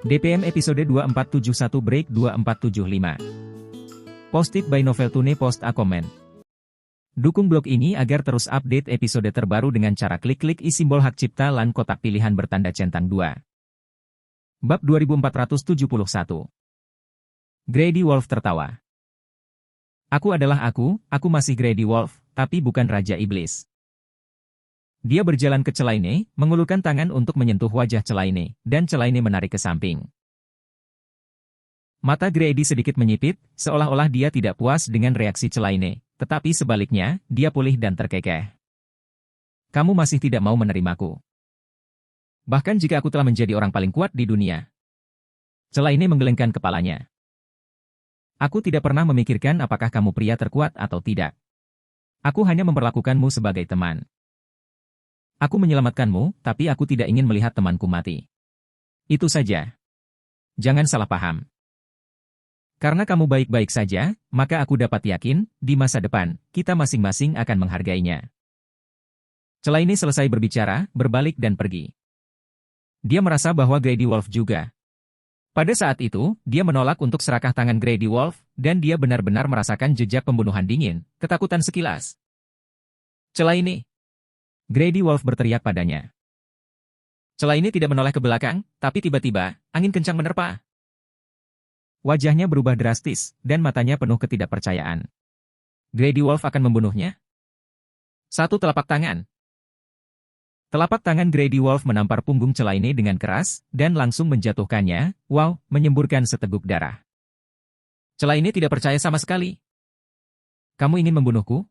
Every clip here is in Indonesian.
DPM episode 2471 break 2475. Posted by Novel Tune post a comment. Dukung blog ini agar terus update episode terbaru dengan cara klik-klik simbol hak cipta lan kotak pilihan bertanda centang 2. Bab 2471. Grady Wolf tertawa. Aku adalah aku masih Grady Wolf, tapi bukan Raja Iblis. Dia berjalan ke Celaine, mengulurkan tangan untuk menyentuh wajah Celaine, dan Celaine menarik ke samping. Mata Grady sedikit menyipit, seolah-olah dia tidak puas dengan reaksi Celaine, tetapi sebaliknya, dia pulih dan terkekeh. Kamu masih tidak mau menerimaku. Bahkan jika aku telah menjadi orang paling kuat di dunia. Celaine menggelengkan kepalanya. Aku tidak pernah memikirkan apakah kamu pria terkuat atau tidak. Aku hanya memperlakukanmu sebagai teman. Aku menyelamatkanmu, tapi aku tidak ingin melihat temanku mati. Itu saja. Jangan salah paham. Karena kamu baik-baik saja, maka aku dapat yakin, di masa depan, kita masing-masing akan menghargainya. Celaine selesai berbicara, berbalik dan pergi. Dia merasa bahwa Grady Wolf juga. Pada saat itu, dia menolak untuk serakah tangan Grady Wolf, dan dia benar-benar merasakan jejak pembunuhan dingin, ketakutan sekilas. Celaine! Grady Wolf berteriak padanya. Celaine tidak menoleh ke belakang, tapi tiba-tiba, angin kencang menerpa. Wajahnya berubah drastis, dan matanya penuh ketidakpercayaan. Grady Wolf akan membunuhnya? Satu telapak tangan. Telapak tangan Grady Wolf menampar punggung Celaine dengan keras, dan langsung menjatuhkannya, menyemburkan seteguk darah. Celaine tidak percaya sama sekali. Kamu ingin membunuhku?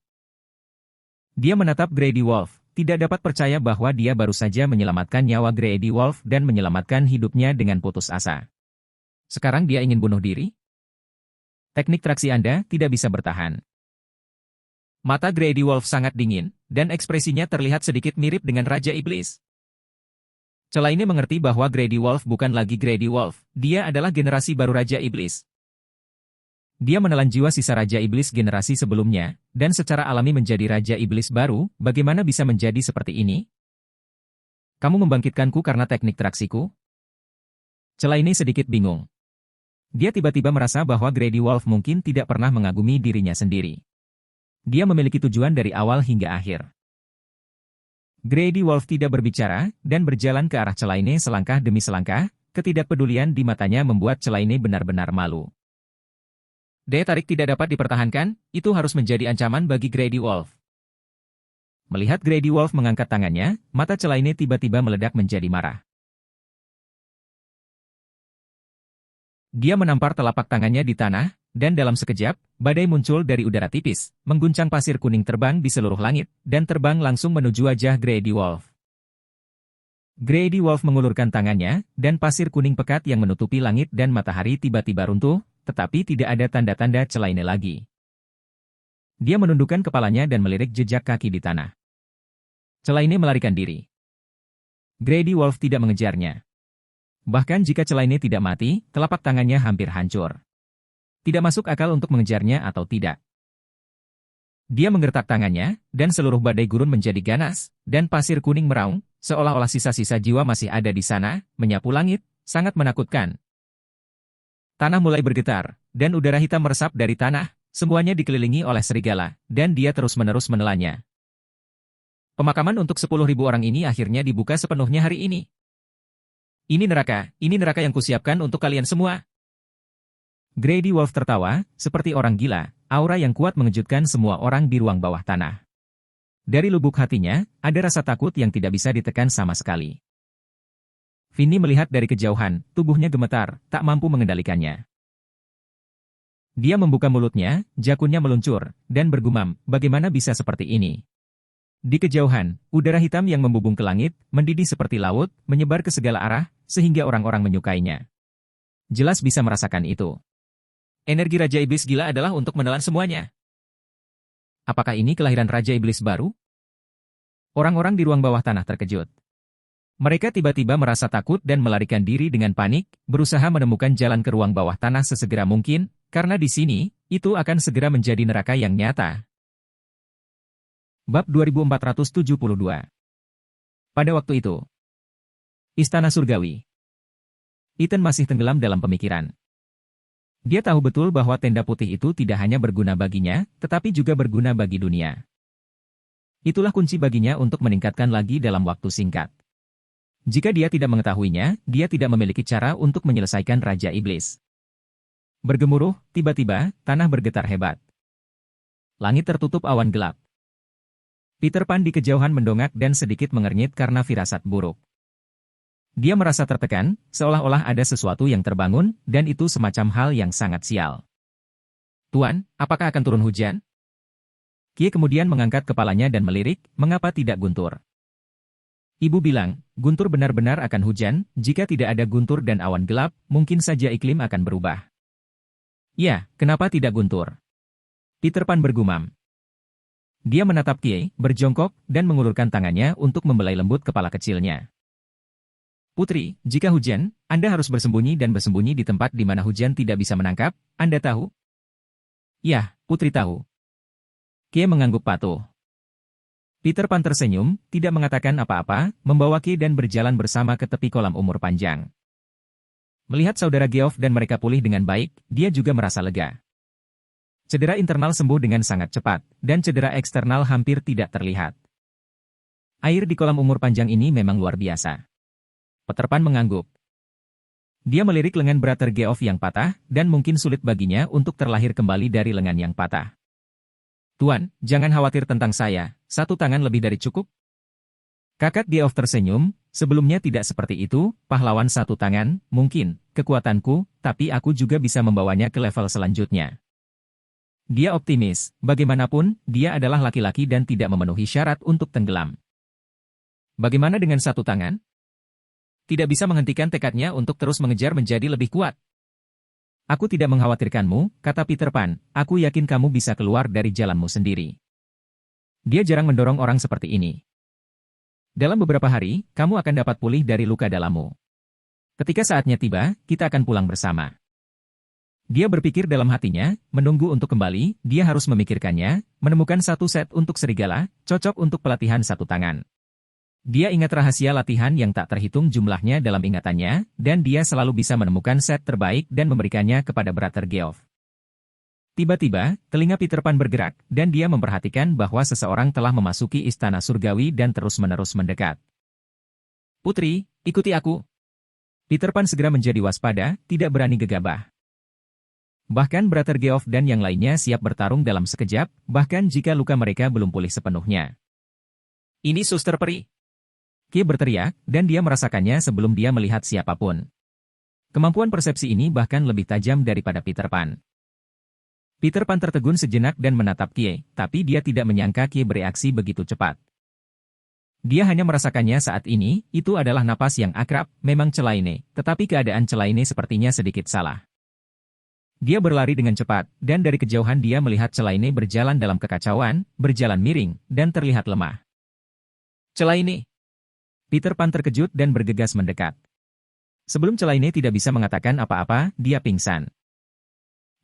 Dia menatap Grady Wolf. Tidak dapat percaya bahwa dia baru saja menyelamatkan nyawa Grady Wolf dan menyelamatkan hidupnya dengan putus asa. Sekarang dia ingin bunuh diri? Teknik traksi Anda tidak bisa bertahan. Mata Grady Wolf sangat dingin, dan ekspresinya terlihat sedikit mirip dengan Raja Iblis. Celaine mengerti bahwa Grady Wolf bukan lagi Grady Wolf, dia adalah generasi baru Raja Iblis. Dia menelan jiwa sisa Raja Iblis generasi sebelumnya, dan secara alami menjadi Raja Iblis baru, bagaimana bisa menjadi seperti ini? Kamu membangkitkanku karena teknik traksiku? Celaine sedikit bingung. Dia tiba-tiba merasa bahwa Grady Wolf mungkin tidak pernah mengagumi dirinya sendiri. Dia memiliki tujuan dari awal hingga akhir. Grady Wolf tidak berbicara, dan berjalan ke arah Celaine selangkah demi selangkah, ketidakpedulian di matanya membuat Celaine benar-benar malu. Daya tarik tidak dapat dipertahankan, itu harus menjadi ancaman bagi Grady Wolf. Melihat Grady Wolf mengangkat tangannya, mata Celaine tiba-tiba meledak menjadi marah. Dia menampar telapak tangannya di tanah, dan dalam sekejap, badai muncul dari udara tipis, mengguncang pasir kuning terbang di seluruh langit, dan terbang langsung menuju wajah Grady Wolf. Grady Wolf mengulurkan tangannya, dan pasir kuning pekat yang menutupi langit dan matahari tiba-tiba runtuh, tetapi tidak ada tanda-tanda Celaine lagi. Dia menundukkan kepalanya dan melirik jejak kaki di tanah. Celaine melarikan diri. Grady Wolf tidak mengejarnya. Bahkan jika Celaine tidak mati, telapak tangannya hampir hancur. Tidak masuk akal untuk mengejarnya atau tidak. Dia menggertak tangannya, dan seluruh badai gurun menjadi ganas, dan pasir kuning meraung, seolah-olah sisa-sisa jiwa masih ada di sana, menyapu langit, sangat menakutkan. Tanah mulai bergetar, dan udara hitam meresap dari tanah, semuanya dikelilingi oleh serigala, dan dia terus-menerus menelannya. Pemakaman untuk 10.000 orang ini akhirnya dibuka sepenuhnya hari ini. Ini neraka yang kusiapkan untuk kalian semua. Grady Wolf tertawa, seperti orang gila, aura yang kuat mengejutkan semua orang di ruang bawah tanah. Dari lubuk hatinya, ada rasa takut yang tidak bisa ditekan sama sekali. Vinny melihat dari kejauhan, tubuhnya gemetar, tak mampu mengendalikannya. Dia membuka mulutnya, jakunnya meluncur, dan bergumam, bagaimana bisa seperti ini? Di kejauhan, udara hitam yang membubung ke langit, mendidih seperti laut, menyebar ke segala arah, sehingga orang-orang menyukainya. Jelas bisa merasakan itu. Energi Raja Iblis gila adalah untuk menelan semuanya. Apakah ini kelahiran Raja Iblis baru? Orang-orang di ruang bawah tanah terkejut. Mereka tiba-tiba merasa takut dan melarikan diri dengan panik, berusaha menemukan jalan ke ruang bawah tanah sesegera mungkin, karena di sini, itu akan segera menjadi neraka yang nyata. Bab 2472. Pada waktu itu, Istana Surgawi. Ethan masih tenggelam dalam pemikiran. Dia tahu betul bahwa tenda putih itu tidak hanya berguna baginya, tetapi juga berguna bagi dunia. Itulah kunci baginya untuk meningkatkan lagi dalam waktu singkat. Jika dia tidak mengetahuinya, dia tidak memiliki cara untuk menyelesaikan Raja Iblis. Bergemuruh, tiba-tiba, tanah bergetar hebat. Langit tertutup awan gelap. Peter Pan di kejauhan mendongak dan sedikit mengernyit karena firasat buruk. Dia merasa tertekan, seolah-olah ada sesuatu yang terbangun, dan itu semacam hal yang sangat sial. Tuan, apakah akan turun hujan? Kie kemudian mengangkat kepalanya dan melirik, mengapa tidak guntur? Ibu bilang, guntur benar-benar akan hujan, jika tidak ada guntur dan awan gelap, mungkin saja iklim akan berubah. Ya, kenapa tidak guntur? Peter Pan bergumam. Dia menatap Kie, berjongkok, dan mengulurkan tangannya untuk membelai lembut kepala kecilnya. Putri, jika hujan, Anda harus bersembunyi dan bersembunyi di tempat di mana hujan tidak bisa menangkap, Anda tahu? Ya, Putri tahu. Kie mengangguk patuh. Peter Pan tersenyum, tidak mengatakan apa-apa, membawa Kie dan berjalan bersama ke tepi kolam umur panjang. Melihat saudara Geoff dan mereka pulih dengan baik, dia juga merasa lega. Cedera internal sembuh dengan sangat cepat, dan cedera eksternal hampir tidak terlihat. Air di kolam umur panjang ini memang luar biasa. Peter Pan mengangguk. Dia melirik lengan Brother Geoff yang patah, dan mungkin sulit baginya untuk terlahir kembali dari lengan yang patah. Tuan, jangan khawatir tentang saya, satu tangan lebih dari cukup. Kakak Geoff tersenyum, sebelumnya tidak seperti itu, pahlawan satu tangan, mungkin, kekuatanku, tapi aku juga bisa membawanya ke level selanjutnya. Dia optimis, bagaimanapun, dia adalah laki-laki dan tidak memenuhi syarat untuk tenggelam. Bagaimana dengan satu tangan? Tidak bisa menghentikan tekadnya untuk terus mengejar menjadi lebih kuat. Aku tidak mengkhawatirkanmu, kata Peter Pan, aku yakin kamu bisa keluar dari jalanmu sendiri. Dia jarang mendorong orang seperti ini. Dalam beberapa hari, kamu akan dapat pulih dari luka dalammu. Ketika saatnya tiba, kita akan pulang bersama. Dia berpikir dalam hatinya, menunggu untuk kembali, dia harus memikirkannya, menemukan satu set untuk serigala, cocok untuk pelatihan satu tangan. Dia ingat rahasia latihan yang tak terhitung jumlahnya dalam ingatannya, dan dia selalu bisa menemukan set terbaik dan memberikannya kepada Brother Geoff. Tiba-tiba, telinga Peter Pan bergerak, dan dia memperhatikan bahwa seseorang telah memasuki istana surgawi dan terus-menerus mendekat. Putri, ikuti aku. Peter Pan segera menjadi waspada, tidak berani gegabah. Bahkan Brother Geoff dan yang lainnya siap bertarung dalam sekejap, bahkan jika luka mereka belum pulih sepenuhnya. Ini suster peri. Kie berteriak, dan dia merasakannya sebelum dia melihat siapapun. Kemampuan persepsi ini bahkan lebih tajam daripada Peter Pan. Peter Pan tertegun sejenak dan menatap Kie, tapi dia tidak menyangka Kie bereaksi begitu cepat. Dia hanya merasakannya saat ini, itu adalah napas yang akrab, memang Celaine, tetapi keadaan Celaine sepertinya sedikit salah. Dia berlari dengan cepat, dan dari kejauhan dia melihat Celaine berjalan dalam kekacauan, berjalan miring, dan terlihat lemah. Celaine! Peter Pan terkejut dan bergegas mendekat. Sebelum Celaine tidak bisa mengatakan apa-apa, dia pingsan.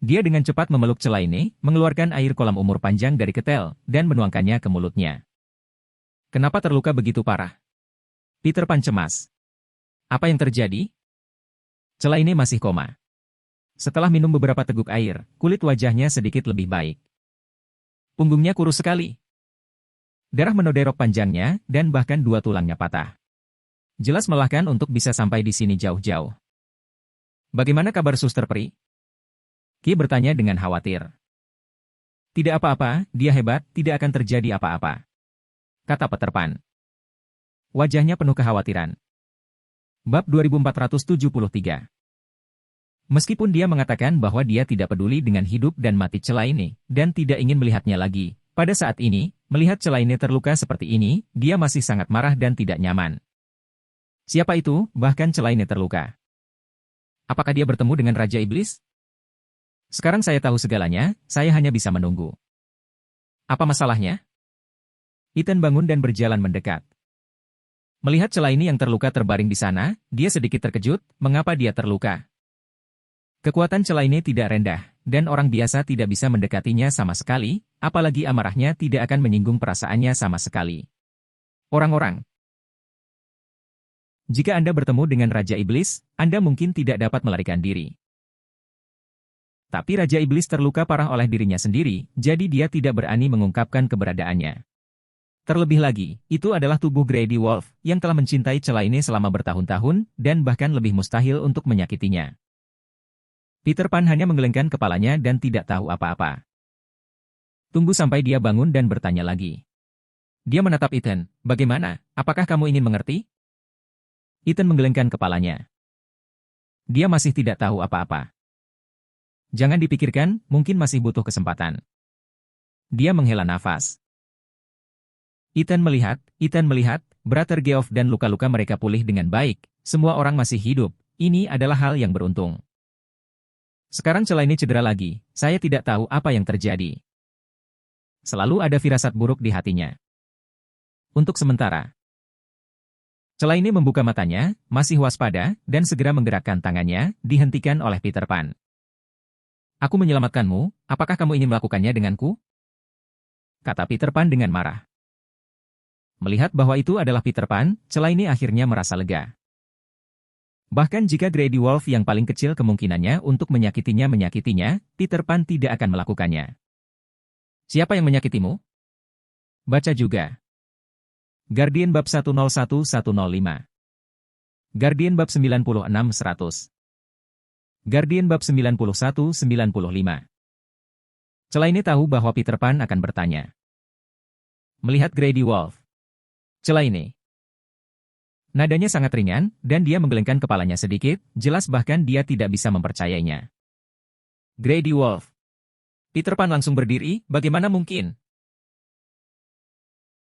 Dia dengan cepat memeluk Celaine, mengeluarkan air kolam umur panjang dari ketel, dan menuangkannya ke mulutnya. Kenapa terluka begitu parah? Peter Pan cemas. Apa yang terjadi? Celaine masih koma. Setelah minum beberapa teguk air, kulit wajahnya sedikit lebih baik. Punggungnya kurus sekali. Darah menodai rok panjangnya, dan bahkan dua tulangnya patah. Jelas melelahkan untuk bisa sampai di sini jauh-jauh. Bagaimana kabar suster peri? Kie bertanya dengan khawatir. Tidak apa-apa, dia hebat, tidak akan terjadi apa-apa, kata Peter Pan. Wajahnya penuh kekhawatiran. Bab 2473. Meskipun dia mengatakan bahwa dia tidak peduli dengan hidup dan mati Celaine, dan tidak ingin melihatnya lagi, pada saat ini, melihat Celaine terluka seperti ini, dia masih sangat marah dan tidak nyaman. Siapa itu, bahkan Celaine terluka? Apakah dia bertemu dengan Raja Iblis? Sekarang saya tahu segalanya, saya hanya bisa menunggu. Apa masalahnya? Ethan bangun dan berjalan mendekat. Melihat Celaine yang terluka terbaring di sana, dia sedikit terkejut, mengapa dia terluka. Kekuatan Celaine tidak rendah, dan orang biasa tidak bisa mendekatinya sama sekali, apalagi amarahnya tidak akan menyinggung perasaannya sama sekali. Orang-orang. Jika Anda bertemu dengan Raja Iblis, Anda mungkin tidak dapat melarikan diri. Tapi Raja Iblis terluka parah oleh dirinya sendiri, jadi dia tidak berani mengungkapkan keberadaannya. Terlebih lagi, itu adalah tubuh Grady Wolf yang telah mencintai Celaine selama bertahun-tahun dan bahkan lebih mustahil untuk menyakitinya. Peter Pan hanya menggelengkan kepalanya dan tidak tahu apa-apa. Tunggu sampai dia bangun dan bertanya lagi. Dia menatap Ethan, "Bagaimana? Apakah kamu ingin mengerti?" Ethan menggelengkan kepalanya. Dia masih tidak tahu apa-apa. Jangan dipikirkan, mungkin masih butuh kesempatan. Dia menghela nafas. Ethan melihat, Brother Geoff dan luka-luka mereka pulih dengan baik, semua orang masih hidup, ini adalah hal yang beruntung. Sekarang Celaine cedera lagi, saya tidak tahu apa yang terjadi. Selalu ada firasat buruk di hatinya. Untuk sementara. Celaine membuka matanya, masih waspada, dan segera menggerakkan tangannya, dihentikan oleh Peter Pan. "Aku menyelamatkanmu, apakah kamu ingin melakukannya denganku?" kata Peter Pan dengan marah. Melihat bahwa itu adalah Peter Pan, Celaine akhirnya merasa lega. Bahkan jika Grady Wolf yang paling kecil kemungkinannya untuk menyakitinya, Peter Pan tidak akan melakukannya. Siapa yang menyakitimu? Baca juga. Guardian bab 101-105. Guardian bab 96-100. Guardian bab 91-95. Celaine tahu bahwa Peter Pan akan bertanya. Melihat Grady Wolf. Celaine. Nadanya sangat ringan, dan dia menggelengkan kepalanya sedikit, jelas bahkan dia tidak bisa mempercayainya. Grady Wolf. Peter Pan langsung berdiri, bagaimana mungkin?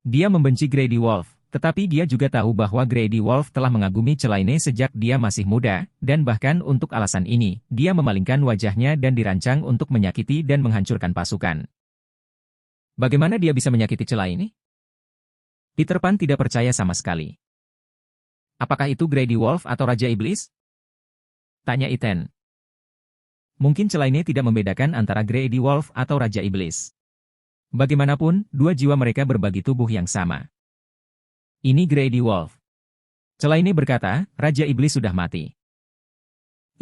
Dia membenci Grady Wolf, tetapi dia juga tahu bahwa Grady Wolf telah mengagumi Celaine sejak dia masih muda, dan bahkan untuk alasan ini, dia memalingkan wajahnya dan dirancang untuk menyakiti dan menghancurkan pasukan. Bagaimana dia bisa menyakiti Celaine? Peter Pan tidak percaya sama sekali. Apakah itu Grady Wolf atau Raja Iblis? Tanya Ethan. Mungkin Celaine tidak membedakan antara Grady Wolf atau Raja Iblis. Bagaimanapun, dua jiwa mereka berbagi tubuh yang sama. Ini Grady Wolf. Celaine berkata, Raja Iblis sudah mati.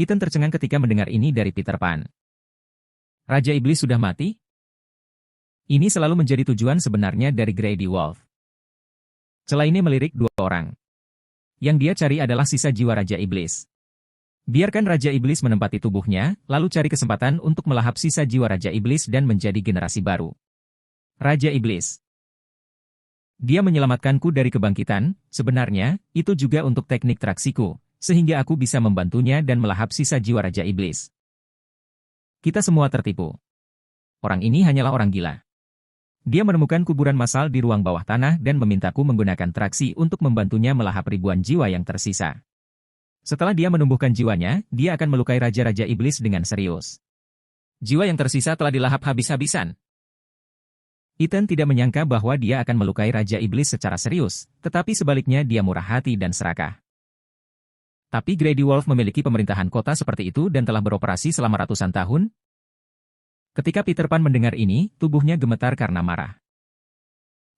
Ethan tercengang ketika mendengar ini dari Peter Pan. Raja Iblis sudah mati? Ini selalu menjadi tujuan sebenarnya dari Grady Wolf. Celaine melirik dua orang. Yang dia cari adalah sisa jiwa Raja Iblis. Biarkan Raja Iblis menempati tubuhnya, lalu cari kesempatan untuk melahap sisa jiwa Raja Iblis dan menjadi generasi baru. Raja Iblis. Dia menyelamatkanku dari kebangkitan, sebenarnya, itu juga untuk teknik traksiku, sehingga aku bisa membantunya dan melahap sisa jiwa Raja Iblis. Kita semua tertipu. Orang ini hanyalah orang gila. Dia menemukan kuburan massal di ruang bawah tanah dan memintaku menggunakan traksi untuk membantunya melahap ribuan jiwa yang tersisa. Setelah dia menumbuhkan jiwanya, dia akan melukai Raja-Raja Iblis dengan serius. Jiwa yang tersisa telah dilahap habis-habisan. Ethan tidak menyangka bahwa dia akan melukai Raja Iblis secara serius, tetapi sebaliknya dia murah hati dan serakah. Tapi Grady Wolf memiliki pemerintahan kota seperti itu dan telah beroperasi selama ratusan tahun. Ketika Peter Pan mendengar ini, tubuhnya gemetar karena marah.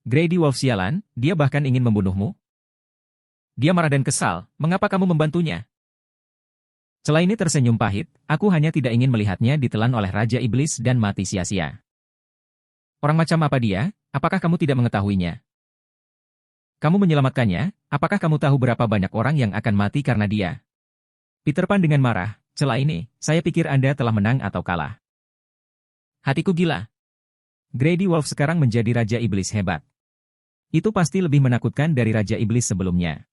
Grady Wolf sialan, dia bahkan ingin membunuhmu. Dia marah dan kesal, mengapa kamu membantunya? Celaine tersenyum pahit, aku hanya tidak ingin melihatnya ditelan oleh Raja Iblis dan mati sia-sia. Orang macam apa dia? Apakah kamu tidak mengetahuinya? Kamu menyelamatkannya, apakah kamu tahu berapa banyak orang yang akan mati karena dia? Peter Pan dengan marah, Celaine, saya pikir Anda telah menang atau kalah. Hatiku gila. Grady Wolf sekarang menjadi Raja Iblis hebat. Itu pasti lebih menakutkan dari Raja Iblis sebelumnya.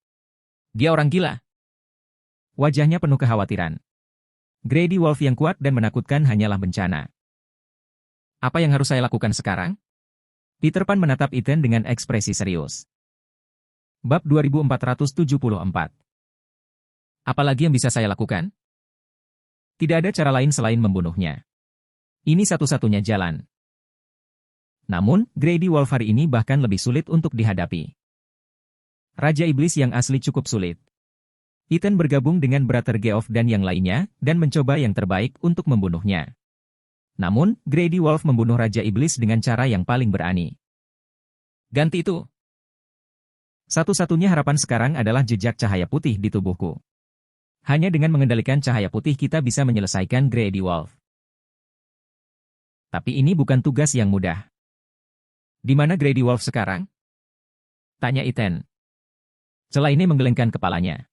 Dia orang gila. Wajahnya penuh kekhawatiran. Grady Wolf yang kuat dan menakutkan hanyalah bencana. Apa yang harus saya lakukan sekarang? Peter Pan menatap Ethan dengan ekspresi serius. Bab 2474. Apalagi yang bisa saya lakukan? Tidak ada cara lain selain membunuhnya. Ini satu-satunya jalan. Namun, Grady Wolf hari ini bahkan lebih sulit untuk dihadapi. Raja Iblis yang asli cukup sulit. Ethan bergabung dengan Brother Geoff dan yang lainnya, dan mencoba yang terbaik untuk membunuhnya. Namun, Grady Wolf membunuh Raja Iblis dengan cara yang paling berani. Ganti itu. Satu-satunya harapan sekarang adalah jejak cahaya putih di tubuhku. Hanya dengan mengendalikan cahaya putih kita bisa menyelesaikan Grady Wolf. Tapi ini bukan tugas yang mudah. Di mana Grady Wolf sekarang? Tanya Ethan. Celaine menggelengkan kepalanya.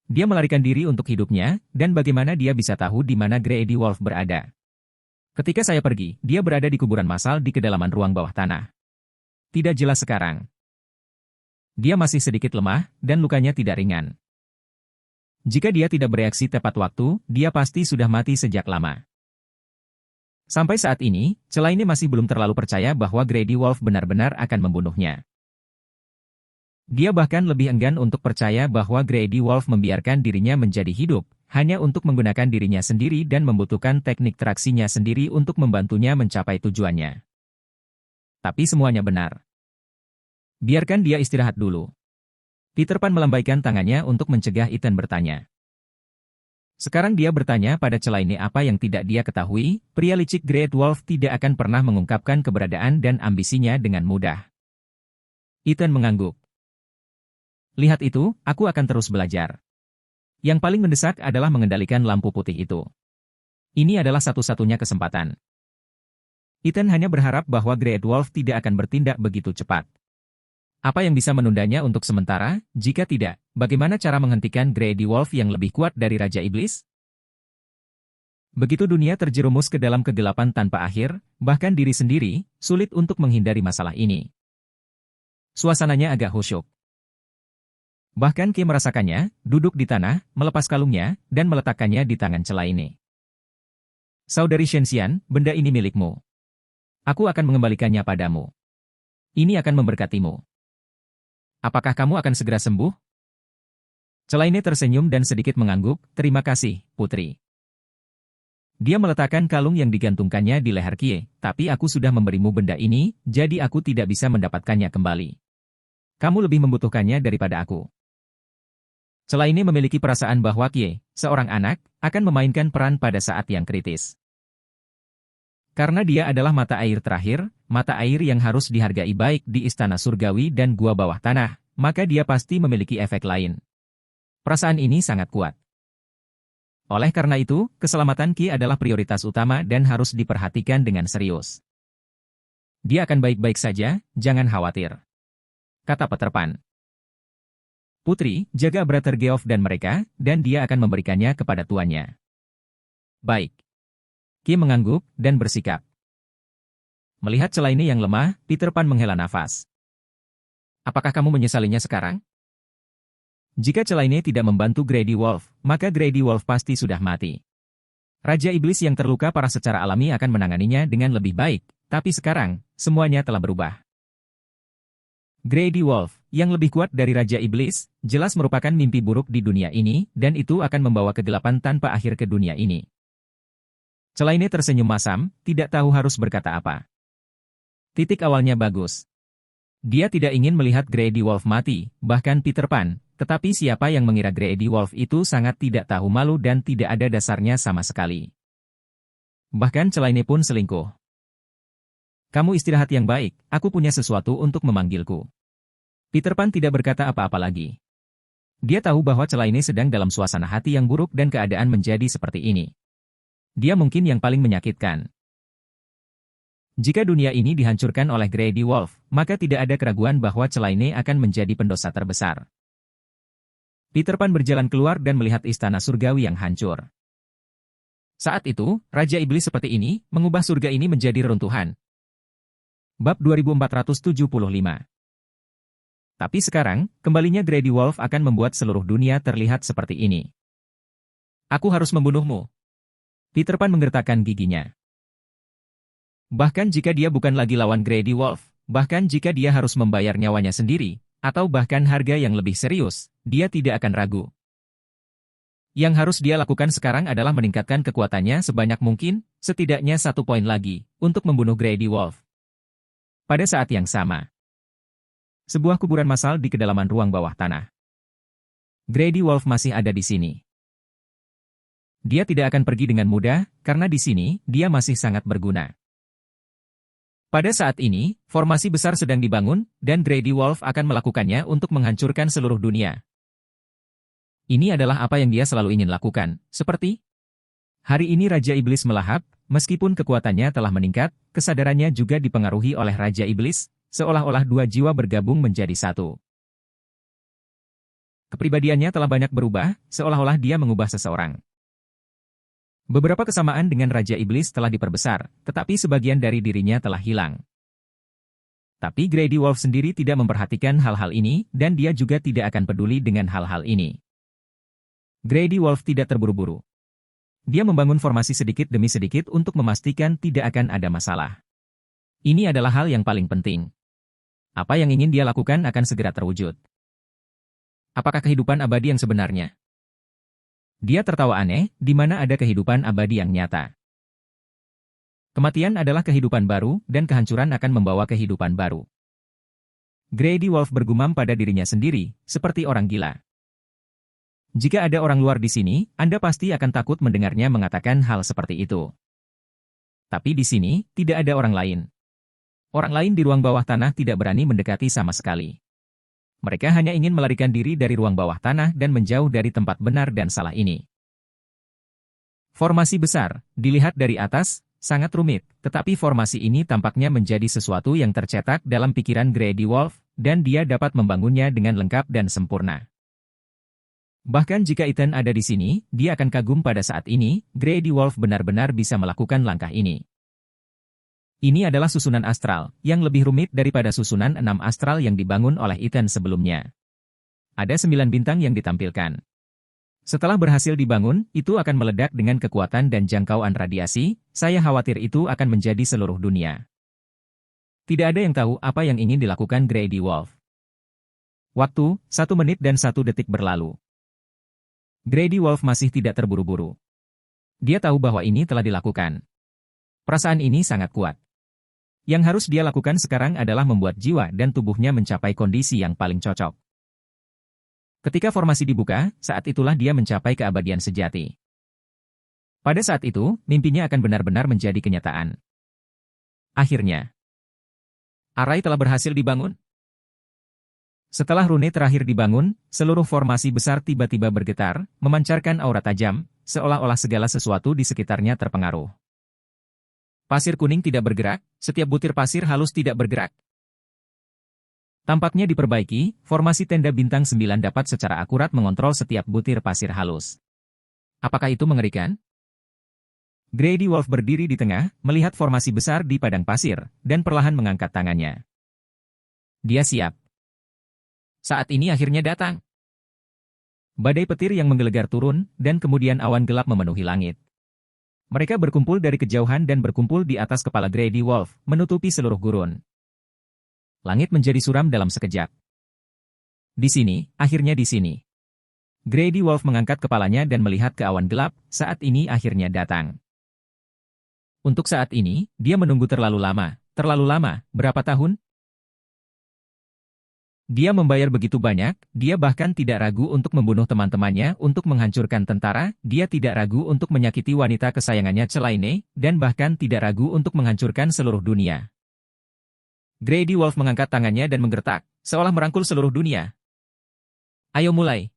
Dia melarikan diri untuk hidupnya, dan bagaimana dia bisa tahu di mana Grady Wolf berada? Ketika saya pergi, dia berada di kuburan massal di kedalaman ruang bawah tanah. Tidak jelas sekarang. Dia masih sedikit lemah, dan lukanya tidak ringan. Jika dia tidak bereaksi tepat waktu, dia pasti sudah mati sejak lama. Sampai saat ini, Celaine masih belum terlalu percaya bahwa Grady Wolf benar-benar akan membunuhnya. Dia bahkan lebih enggan untuk percaya bahwa Grady Wolf membiarkan dirinya menjadi hidup, hanya untuk menggunakan dirinya sendiri dan membutuhkan teknik traksinya sendiri untuk membantunya mencapai tujuannya. Tapi semuanya benar. Biarkan dia istirahat dulu. Peter Pan melambaikan tangannya untuk mencegah Ethan bertanya. Sekarang dia bertanya pada Celaine apa yang tidak dia ketahui, pria licik Great Wolf tidak akan pernah mengungkapkan keberadaan dan ambisinya dengan mudah. Ethan mengangguk. Lihat itu, aku akan terus belajar. Yang paling mendesak adalah mengendalikan lampu putih itu. Ini adalah satu-satunya kesempatan. Ethan hanya berharap bahwa Great Wolf tidak akan bertindak begitu cepat. Apa yang bisa menundanya untuk sementara? Jika tidak, bagaimana cara menghentikan Grady Wolf yang lebih kuat dari Raja Iblis? Begitu dunia terjerumus ke dalam kegelapan tanpa akhir, bahkan diri sendiri, sulit untuk menghindari masalah ini. Suasananya agak khusyuk. Bahkan Ki merasakannya, duduk di tanah, melepas kalungnya, dan meletakkannya di tangan Celaine. Saudari Shenxian, benda ini milikmu. Aku akan mengembalikannya padamu. Ini akan memberkatimu. Apakah kamu akan segera sembuh? Celaine tersenyum dan sedikit mengangguk, terima kasih, putri. Dia meletakkan kalung yang digantungkannya di leher Kie, tapi aku sudah memberimu benda ini, jadi aku tidak bisa mendapatkannya kembali. Kamu lebih membutuhkannya daripada aku. Celaine memiliki perasaan bahwa Kie, seorang anak, akan memainkan peran pada saat yang kritis. Karena dia adalah mata air terakhir, mata air yang harus dihargai baik di Istana Surgawi dan Gua Bawah Tanah, maka dia pasti memiliki efek lain. Perasaan ini sangat kuat. Oleh karena itu, keselamatan Ki adalah prioritas utama dan harus diperhatikan dengan serius. Dia akan baik-baik saja, jangan khawatir. Kata Peter Pan. Putri, jaga Brother Geoff dan mereka, dan dia akan memberikannya kepada tuannya. Baik. Ki mengangguk dan bersikap. Melihat Celaine yang lemah, Peter Pan menghela nafas. Apakah kamu menyesalinya sekarang? Jika Celaine tidak membantu Grady Wolf, maka Grady Wolf pasti sudah mati. Raja Iblis yang terluka parah secara alami akan menanganinya dengan lebih baik, tapi sekarang, semuanya telah berubah. Grady Wolf, yang lebih kuat dari Raja Iblis, jelas merupakan mimpi buruk di dunia ini, dan itu akan membawa kegelapan tanpa akhir ke dunia ini. Celaine tersenyum masam, tidak tahu harus berkata apa. Titik awalnya bagus. Dia tidak ingin melihat Grady Wolf mati, bahkan Peter Pan, tetapi siapa yang mengira Grady Wolf itu sangat tidak tahu malu dan tidak ada dasarnya sama sekali. Bahkan Celaine pun selingkuh. Kamu istirahat yang baik, aku punya sesuatu untuk memanggilku. Peter Pan tidak berkata apa-apa lagi. Dia tahu bahwa Celaine sedang dalam suasana hati yang buruk dan keadaan menjadi seperti ini. Dia mungkin yang paling menyakitkan. Jika dunia ini dihancurkan oleh Grady Wolf, maka tidak ada keraguan bahwa Celaine akan menjadi pendosa terbesar. Peter Pan berjalan keluar dan melihat istana surgawi yang hancur. Saat itu, Raja Iblis seperti ini, mengubah surga ini menjadi reruntuhan. Bab 2475. Tapi sekarang, kembalinya Grady Wolf akan membuat seluruh dunia terlihat seperti ini. Aku harus membunuhmu. Peter Pan menggertakkan giginya. Bahkan jika dia bukan lagi lawan Grady Wolf, bahkan jika dia harus membayar nyawanya sendiri, atau bahkan harga yang lebih serius, dia tidak akan ragu. Yang harus dia lakukan sekarang adalah meningkatkan kekuatannya sebanyak mungkin, setidaknya 1 poin lagi, untuk membunuh Grady Wolf. Pada saat yang sama, sebuah kuburan massal di kedalaman ruang bawah tanah. Grady Wolf masih ada di sini. Dia tidak akan pergi dengan mudah, karena di sini, dia masih sangat berguna. Pada saat ini, formasi besar sedang dibangun, dan Grady Wolf akan melakukannya untuk menghancurkan seluruh dunia. Ini adalah apa yang dia selalu ingin lakukan, seperti hari ini Raja Iblis melahap, meskipun kekuatannya telah meningkat, kesadarannya juga dipengaruhi oleh Raja Iblis, seolah-olah dua jiwa bergabung menjadi satu. Kepribadiannya telah banyak berubah, seolah-olah dia mengubah seseorang. Beberapa kesamaan dengan Raja Iblis telah diperbesar, tetapi sebagian dari dirinya telah hilang. Tapi Grady Wolf sendiri tidak memperhatikan hal-hal ini, dan dia juga tidak akan peduli dengan hal-hal ini. Grady Wolf tidak terburu-buru. Dia membangun formasi sedikit demi sedikit untuk memastikan tidak akan ada masalah. Ini adalah hal yang paling penting. Apa yang ingin dia lakukan akan segera terwujud. Apakah kehidupan abadi yang sebenarnya? Dia tertawa aneh, di mana ada kehidupan abadi yang nyata. Kematian adalah kehidupan baru, dan kehancuran akan membawa kehidupan baru. Grady Wolf bergumam pada dirinya sendiri, seperti orang gila. Jika ada orang luar di sini, Anda pasti akan takut mendengarnya mengatakan hal seperti itu. Tapi di sini, tidak ada orang lain. Orang lain di ruang bawah tanah tidak berani mendekati sama sekali. Mereka hanya ingin melarikan diri dari ruang bawah tanah dan menjauh dari tempat benar dan salah ini. Formasi besar, dilihat dari atas, sangat rumit, tetapi formasi ini tampaknya menjadi sesuatu yang tercetak dalam pikiran Grady Wolf, dan dia dapat membangunnya dengan lengkap dan sempurna. Bahkan jika Ethan ada di sini, dia akan kagum pada saat ini, Grady Wolf benar-benar bisa melakukan langkah ini. Ini adalah susunan astral, yang lebih rumit daripada susunan 6 astral yang dibangun oleh Ethan sebelumnya. Ada 9 bintang yang ditampilkan. Setelah berhasil dibangun, itu akan meledak dengan kekuatan dan jangkauan radiasi, saya khawatir itu akan menjadi seluruh dunia. Tidak ada yang tahu apa yang ingin dilakukan Grady Wolf. Waktu, 1 menit dan 1 detik berlalu. Grady Wolf masih tidak terburu-buru. Dia tahu bahwa ini telah dilakukan. Perasaan ini sangat kuat. Yang harus dia lakukan sekarang adalah membuat jiwa dan tubuhnya mencapai kondisi yang paling cocok. Ketika formasi dibuka, saat itulah dia mencapai keabadian sejati. Pada saat itu, mimpinya akan benar-benar menjadi kenyataan. Akhirnya, Arai telah berhasil dibangun. Setelah rune terakhir dibangun, seluruh formasi besar tiba-tiba bergetar, memancarkan aura tajam, seolah-olah segala sesuatu di sekitarnya terpengaruh. Pasir kuning tidak bergerak, setiap butir pasir halus tidak bergerak. Tampaknya diperbaiki, formasi tenda bintang 9 dapat secara akurat mengontrol setiap butir pasir halus. Apakah itu mengerikan? Grady Wolf berdiri di tengah, melihat formasi besar di padang pasir, dan perlahan mengangkat tangannya. Dia siap. Saat ini akhirnya datang. Badai petir yang menggelegar turun, dan kemudian awan gelap memenuhi langit. Mereka berkumpul dari kejauhan dan berkumpul di atas kepala Grady Wolf, menutupi seluruh gurun. Langit menjadi suram dalam sekejap. Di sini, akhirnya di sini. Grady Wolf mengangkat kepalanya dan melihat ke awan gelap, saat ini akhirnya datang. Untuk saat ini, dia menunggu terlalu lama, berapa tahun? Dia membayar begitu banyak, dia bahkan tidak ragu untuk membunuh teman-temannya untuk menghancurkan tentara, dia tidak ragu untuk menyakiti wanita kesayangannya Celaine, dan bahkan tidak ragu untuk menghancurkan seluruh dunia. Grady Wolf mengangkat tangannya dan menggertak, seolah merangkul seluruh dunia. Ayo mulai.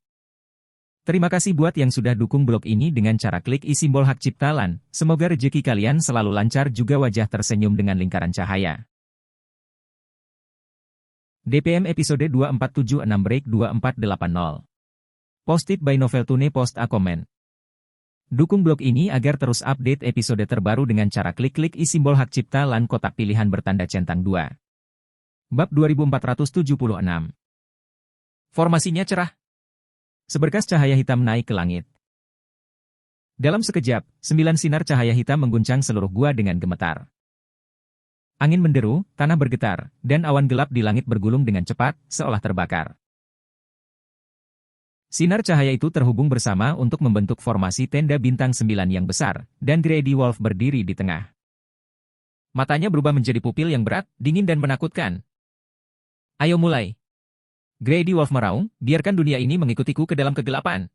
Terima kasih buat yang sudah dukung blog ini dengan cara klik simbol hak cipta LAN, semoga rezeki kalian selalu lancar juga wajah tersenyum dengan lingkaran cahaya. DPM episode 2476 break 2480. Posted by Novel Tune post a comment. Dukung blog ini agar terus update episode terbaru dengan cara klik simbol hak cipta LAN kotak pilihan bertanda centang 2. Bab 2476. Formasinya cerah. Seberkas cahaya hitam naik ke langit. Dalam sekejap, 9 sinar cahaya hitam mengguncang seluruh gua dengan gemetar. Angin menderu, tanah bergetar, dan awan gelap di langit bergulung dengan cepat, seolah terbakar. Sinar cahaya itu terhubung bersama untuk membentuk formasi tenda bintang 9 yang besar, dan Grady Wolf berdiri di tengah. Matanya berubah menjadi pupil yang berat, dingin dan menakutkan. Ayo mulai. Grady Wolf meraung, biarkan dunia ini mengikutiku ke dalam kegelapan.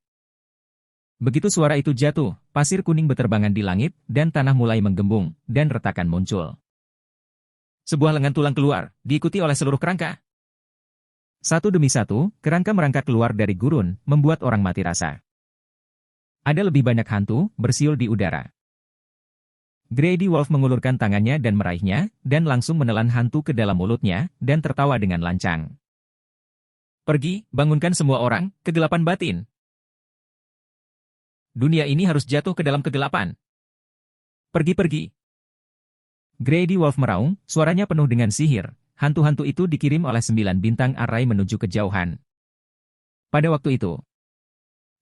Begitu suara itu jatuh, pasir kuning beterbangan di langit, dan tanah mulai menggembung, dan retakan muncul. Sebuah lengan tulang keluar, diikuti oleh seluruh kerangka. Satu demi satu, kerangka merangkak keluar dari gurun, membuat orang mati rasa. Ada lebih banyak hantu, bersiul di udara. Grady Wolf mengulurkan tangannya dan meraihnya, dan langsung menelan hantu ke dalam mulutnya, dan tertawa dengan lancang. Pergi, bangunkan semua orang, kegelapan batin. Dunia ini harus jatuh ke dalam kegelapan. Pergi-pergi. Grady Wolf meraung, suaranya penuh dengan sihir. Hantu-hantu itu dikirim oleh 9 bintang arai menuju kejauhan. Pada waktu itu,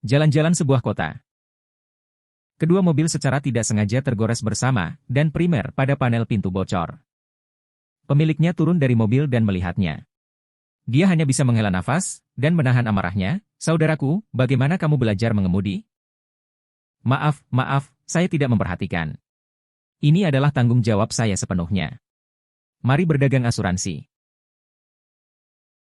jalan-jalan sebuah kota. Kedua mobil secara tidak sengaja tergores bersama, dan primer pada panel pintu bocor. Pemiliknya turun dari mobil dan melihatnya. Dia hanya bisa menghela nafas, dan menahan amarahnya. Saudaraku, bagaimana kamu belajar mengemudi? Maaf, saya tidak memperhatikan. Ini adalah tanggung jawab saya sepenuhnya. Mari berdagang asuransi.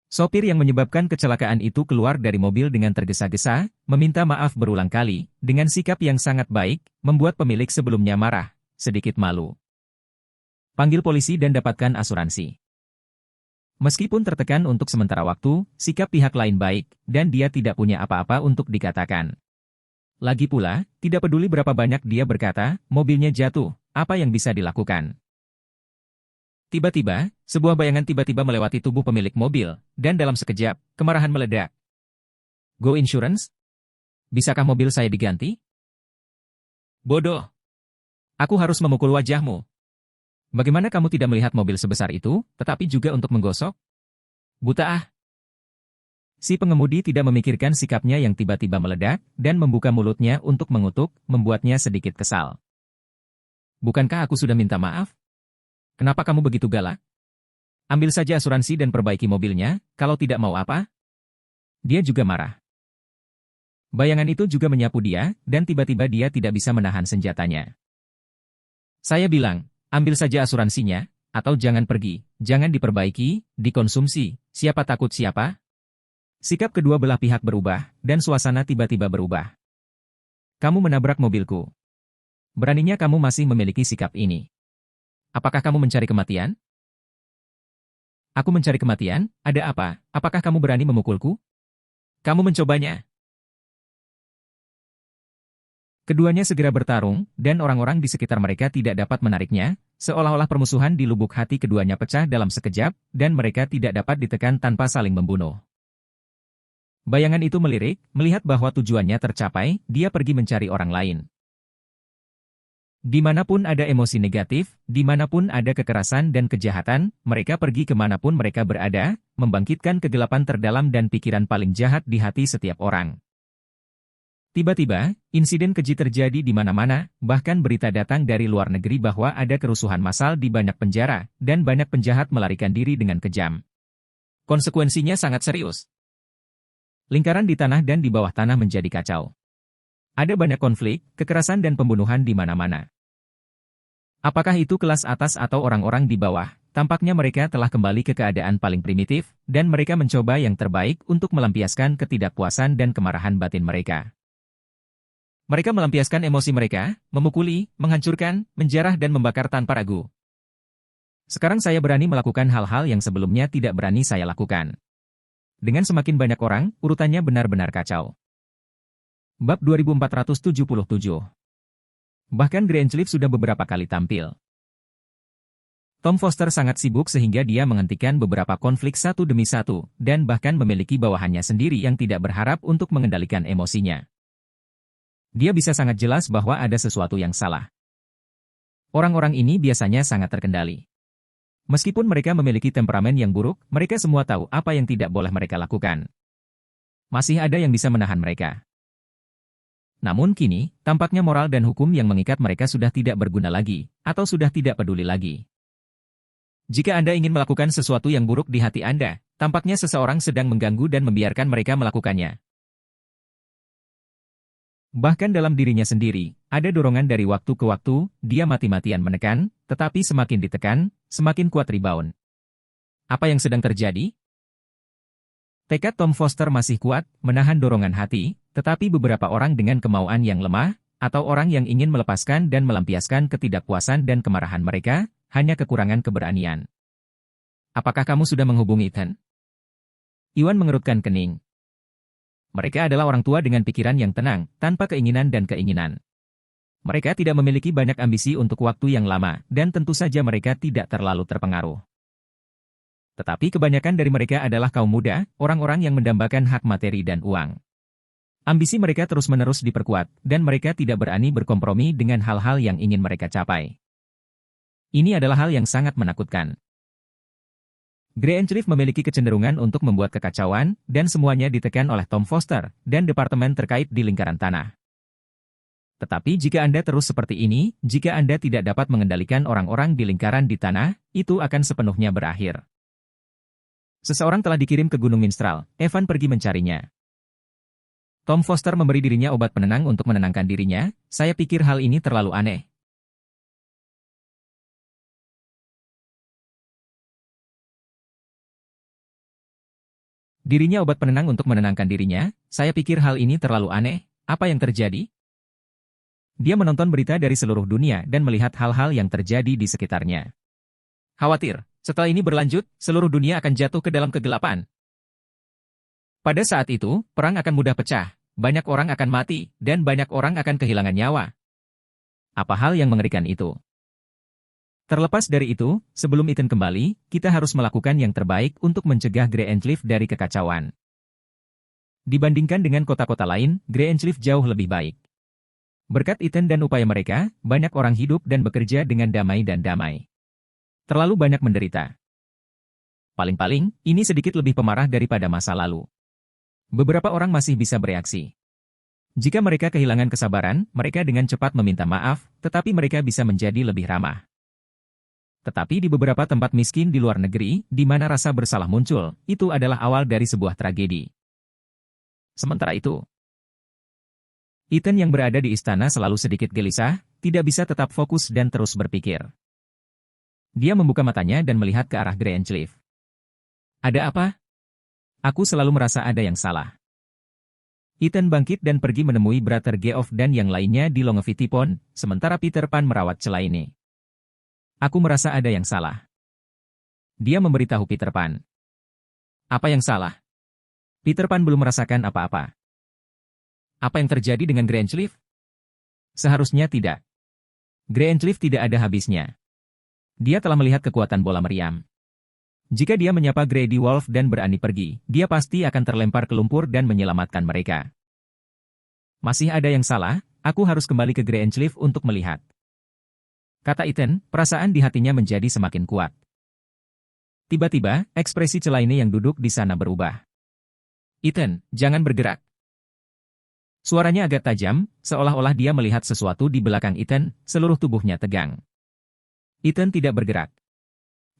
Sopir yang menyebabkan kecelakaan itu keluar dari mobil dengan tergesa-gesa, meminta maaf berulang kali, dengan sikap yang sangat baik, membuat pemilik sebelumnya marah, sedikit malu. Panggil polisi dan dapatkan asuransi. Meskipun tertekan untuk sementara waktu, sikap pihak lain baik, dan dia tidak punya apa-apa untuk dikatakan. Lagi pula, tidak peduli berapa banyak dia berkata, mobilnya jatuh, apa yang bisa dilakukan? Tiba-tiba, sebuah bayangan tiba-tiba melewati tubuh pemilik mobil, dan dalam sekejap, kemarahan meledak. Go Insurance? Bisakah mobil saya diganti? Bodoh. Aku harus memukul wajahmu. Bagaimana kamu tidak melihat mobil sebesar itu, tetapi juga untuk menggosok? Buta ah. Si pengemudi tidak memikirkan sikapnya yang tiba-tiba meledak, dan membuka mulutnya untuk mengutuk, membuatnya sedikit kesal. Bukankah aku sudah minta maaf? Kenapa kamu begitu galak? Ambil saja asuransi dan perbaiki mobilnya, kalau tidak mau apa? Dia juga marah. Bayangan itu juga menyapu dia, dan tiba-tiba dia tidak bisa menahan senjatanya. Saya bilang, ambil saja asuransinya, atau jangan pergi, jangan diperbaiki, dikonsumsi, siapa takut siapa? Sikap kedua belah pihak berubah, dan suasana tiba-tiba berubah. Kamu menabrak mobilku. Beraninya kamu masih memiliki sikap ini. Apakah kamu mencari kematian? Aku mencari kematian, ada apa? Apakah kamu berani memukulku? Kamu mencobanya. Keduanya segera bertarung, dan orang-orang di sekitar mereka tidak dapat menariknya, seolah-olah permusuhan di lubuk hati keduanya pecah dalam sekejap, dan mereka tidak dapat ditekan tanpa saling membunuh. Bayangan itu melirik, melihat bahwa tujuannya tercapai, dia pergi mencari orang lain. Dimanapun ada emosi negatif, dimanapun ada kekerasan dan kejahatan, mereka pergi kemanapun mereka berada, membangkitkan kegelapan terdalam dan pikiran paling jahat di hati setiap orang. Tiba-tiba, insiden keji terjadi di mana-mana, bahkan berita datang dari luar negeri bahwa ada kerusuhan massal di banyak penjara, dan banyak penjahat melarikan diri dengan kejam. Konsekuensinya sangat serius. Lingkaran di tanah dan di bawah tanah menjadi kacau. Ada banyak konflik, kekerasan dan pembunuhan di mana-mana. Apakah itu kelas atas atau orang-orang di bawah, tampaknya mereka telah kembali ke keadaan paling primitif, dan mereka mencoba yang terbaik untuk melampiaskan ketidakpuasan dan kemarahan batin mereka. Mereka melampiaskan emosi mereka, memukuli, menghancurkan, menjarah dan membakar tanpa ragu. Sekarang saya berani melakukan hal-hal yang sebelumnya tidak berani saya lakukan. Dengan semakin banyak orang, urutannya benar-benar kacau. Bab 2477. Bahkan Graincliffe sudah beberapa kali tampil. Tom Foster sangat sibuk sehingga dia menghentikan beberapa konflik satu demi satu, dan bahkan memiliki bawahannya sendiri yang tidak berharap untuk mengendalikan emosinya. Dia bisa sangat jelas bahwa ada sesuatu yang salah. Orang-orang ini biasanya sangat terkendali. Meskipun mereka memiliki temperamen yang buruk, mereka semua tahu apa yang tidak boleh mereka lakukan. Masih ada yang bisa menahan mereka. Namun kini, tampaknya moral dan hukum yang mengikat mereka sudah tidak berguna lagi, atau sudah tidak peduli lagi. Jika Anda ingin melakukan sesuatu yang buruk di hati Anda, tampaknya seseorang sedang mengganggu dan membiarkan mereka melakukannya. Bahkan dalam dirinya sendiri, ada dorongan dari waktu ke waktu, dia mati-matian menekan, tetapi semakin ditekan, semakin kuat rebound. Apa yang sedang terjadi? Tekad Tom Foster masih kuat, menahan dorongan hati, tetapi beberapa orang dengan kemauan yang lemah, atau orang yang ingin melepaskan dan melampiaskan ketidakpuasan dan kemarahan mereka, hanya kekurangan keberanian. Apakah kamu sudah menghubungi Ethan? Iwan mengerutkan kening. Mereka adalah orang tua dengan pikiran yang tenang, tanpa keinginan dan keinginan. Mereka tidak memiliki banyak ambisi untuk waktu yang lama, dan tentu saja mereka tidak terlalu terpengaruh. Tetapi kebanyakan dari mereka adalah kaum muda, orang-orang yang mendambakan hak materi dan uang. Ambisi mereka terus-menerus diperkuat, dan mereka tidak berani berkompromi dengan hal-hal yang ingin mereka capai. Ini adalah hal yang sangat menakutkan. Greenleaf memiliki kecenderungan untuk membuat kekacauan, dan semuanya ditekan oleh Tom Foster dan departemen terkait di lingkaran tanah. Tetapi jika Anda terus seperti ini, jika Anda tidak dapat mengendalikan orang-orang di lingkaran di tanah, itu akan sepenuhnya berakhir. Seseorang telah dikirim ke Gunung Minstrel, Evan pergi mencarinya. Tom Foster memberi dirinya obat penenang untuk menenangkan dirinya, saya pikir hal ini terlalu aneh. Dirinya obat penenang untuk menenangkan dirinya, saya pikir hal ini terlalu aneh, apa yang terjadi? Dia menonton berita dari seluruh dunia dan melihat hal-hal yang terjadi di sekitarnya. Khawatir, setelah ini berlanjut, seluruh dunia akan jatuh ke dalam kegelapan. Pada saat itu, perang akan mudah pecah, banyak orang akan mati, dan banyak orang akan kehilangan nyawa. Apa hal yang mengerikan itu? Terlepas dari itu, sebelum Ethan kembali, kita harus melakukan yang terbaik untuk mencegah Greenleaf dari kekacauan. Dibandingkan dengan kota-kota lain, Greenleaf jauh lebih baik. Berkat Ethan dan upaya mereka, banyak orang hidup dan bekerja dengan damai dan damai. Terlalu banyak menderita. Paling-paling, ini sedikit lebih pemarah daripada masa lalu. Beberapa orang masih bisa bereaksi. Jika mereka kehilangan kesabaran, mereka dengan cepat meminta maaf, tetapi mereka bisa menjadi lebih ramah. Tetapi di beberapa tempat miskin di luar negeri, di mana rasa bersalah muncul, itu adalah awal dari sebuah tragedi. Sementara itu, Ethan yang berada di istana selalu sedikit gelisah, tidak bisa tetap fokus dan terus berpikir. Dia membuka matanya dan melihat ke arah Greenleaf. Ada apa? Aku selalu merasa ada yang salah. Ethan bangkit dan pergi menemui Brother Geoff dan yang lainnya di Longevity Pond, sementara Peter Pan merawat Celaine. Aku merasa ada yang salah. Dia memberitahu Peter Pan. Apa yang salah? Peter Pan belum merasakan apa-apa. Apa yang terjadi dengan Greenleaf? Seharusnya tidak. Greenleaf tidak ada habisnya. Dia telah melihat kekuatan bola meriam. Jika dia menyapa Grady Wolf dan berani pergi, dia pasti akan terlempar ke lumpur dan menyelamatkan mereka. Masih ada yang salah, aku harus kembali ke Greenleaf untuk melihat. Kata Ethan, perasaan di hatinya menjadi semakin kuat. Tiba-tiba, ekspresi Celaine yang duduk di sana berubah. Ethan, jangan bergerak. Suaranya agak tajam, seolah-olah dia melihat sesuatu di belakang Ethan, seluruh tubuhnya tegang. Ethan tidak bergerak.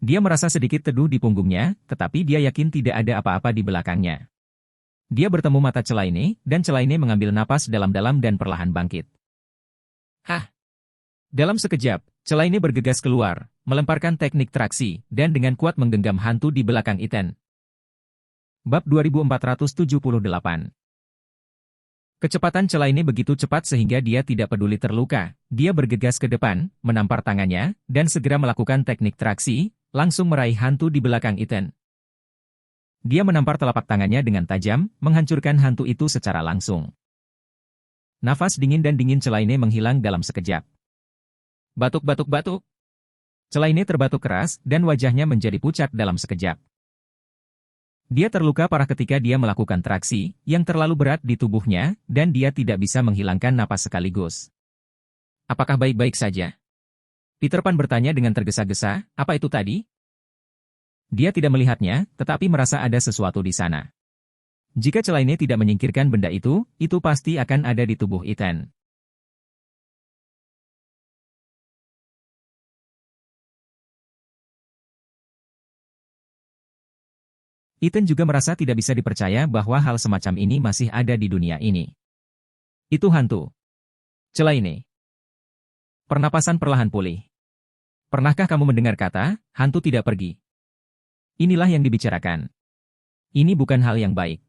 Dia merasa sedikit teduh di punggungnya, tetapi dia yakin tidak ada apa-apa di belakangnya. Dia bertemu mata Celaine, dan Celaine mengambil napas dalam-dalam dan perlahan bangkit. Hah! Dalam sekejap, Celaine bergegas keluar, melemparkan teknik traksi, dan dengan kuat menggenggam hantu di belakang Ethan. Bab 2478. Kecepatan Celaine begitu cepat sehingga dia tidak peduli terluka. Dia bergegas ke depan, menampar tangannya, dan segera melakukan teknik traksi, langsung meraih hantu di belakang Ethan. Dia menampar telapak tangannya dengan tajam, menghancurkan hantu itu secara langsung. Nafas dingin dan dingin Celaine menghilang dalam sekejap. Batuk-batuk-batuk. Celaine terbatuk keras, dan wajahnya menjadi pucat dalam sekejap. Dia terluka parah ketika dia melakukan traksi, yang terlalu berat di tubuhnya, dan dia tidak bisa menghilangkan napas sekaligus. Apakah baik-baik saja? Peter Pan bertanya dengan tergesa-gesa, apa itu tadi? Dia tidak melihatnya, tetapi merasa ada sesuatu di sana. Jika Celaine tidak menyingkirkan benda itu pasti akan ada di tubuh Ethan. Ethan juga merasa tidak bisa dipercaya bahwa hal semacam ini masih ada di dunia ini. Itu hantu. Celaine. Pernapasan perlahan pulih. Pernahkah kamu mendengar kata, hantu tidak pergi? Inilah yang dibicarakan. Ini bukan hal yang baik.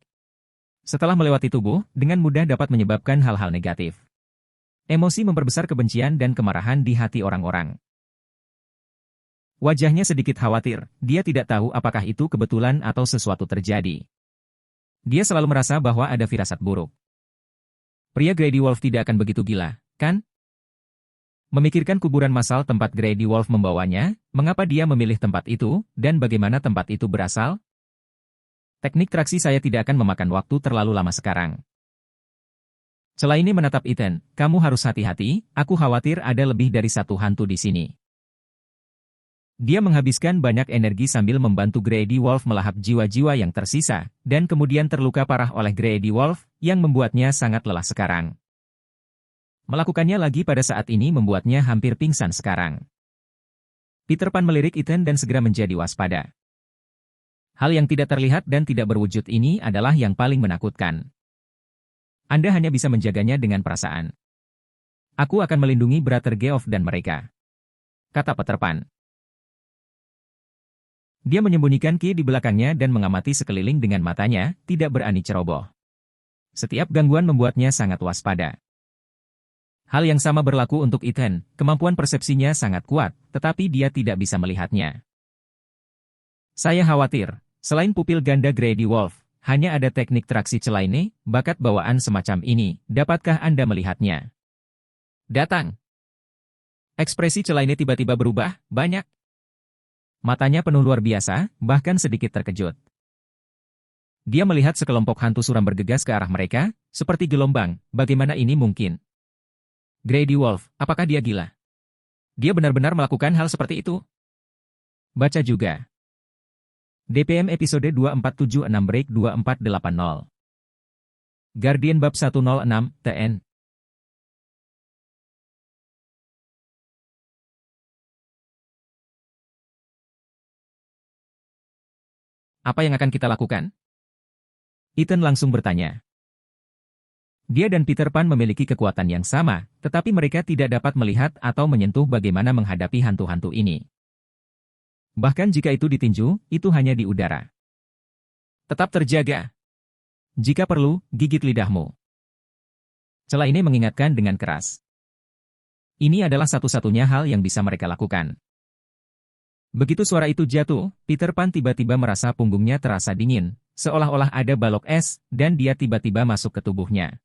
Setelah melewati tubuh, dengan mudah dapat menyebabkan hal-hal negatif. Emosi memperbesar kebencian dan kemarahan di hati orang-orang. Wajahnya sedikit khawatir, dia tidak tahu apakah itu kebetulan atau sesuatu terjadi. Dia selalu merasa bahwa ada firasat buruk. Pria Grady Wolf tidak akan begitu gila, kan? Memikirkan kuburan massal tempat Grady Wolf membawanya, mengapa dia memilih tempat itu, dan bagaimana tempat itu berasal? Teknik traksi saya tidak akan memakan waktu terlalu lama sekarang. Celaini menatap Ethan, kamu harus hati-hati, aku khawatir ada lebih dari satu hantu di sini. Dia menghabiskan banyak energi sambil membantu Grady Wolf melahap jiwa-jiwa yang tersisa, dan kemudian terluka parah oleh Grady Wolf, yang membuatnya sangat lelah sekarang. Melakukannya lagi pada saat ini membuatnya hampir pingsan sekarang. Peter Pan melirik Ethan dan segera menjadi waspada. Hal yang tidak terlihat dan tidak berwujud ini adalah yang paling menakutkan. Anda hanya bisa menjaganya dengan perasaan. Aku akan melindungi Brother Geoff dan mereka, kata Peter Pan. Dia menyembunyikan Ki di belakangnya dan mengamati sekeliling dengan matanya, tidak berani ceroboh. Setiap gangguan membuatnya sangat waspada. Hal yang sama berlaku untuk Ethan, kemampuan persepsinya sangat kuat, tetapi dia tidak bisa melihatnya. Saya khawatir, selain pupil ganda Grady Wolf, hanya ada teknik traksi Celaini, bakat bawaan semacam ini, dapatkah Anda melihatnya? Datang. Ekspresi Celaini tiba-tiba berubah, banyak. Matanya penuh luar biasa, bahkan sedikit terkejut. Dia melihat sekelompok hantu suram bergegas ke arah mereka, seperti gelombang, bagaimana ini mungkin? Grady Wolf, apakah dia gila? Dia benar-benar melakukan hal seperti itu? Baca juga. DPM episode 2476 break 2480. Guardian bab 106, TN. Apa yang akan kita lakukan? Ethan langsung bertanya. Dia dan Peter Pan memiliki kekuatan yang sama, tetapi mereka tidak dapat melihat atau menyentuh bagaimana menghadapi hantu-hantu ini. Bahkan jika itu ditinju, itu hanya di udara. Tetap terjaga. Jika perlu, gigit lidahmu. Celaini mengingatkan dengan keras. Ini adalah satu-satunya hal yang bisa mereka lakukan. Begitu suara itu jatuh, Peter Pan tiba-tiba merasa punggungnya terasa dingin, seolah-olah ada balok es, dan dia tiba-tiba masuk ke tubuhnya.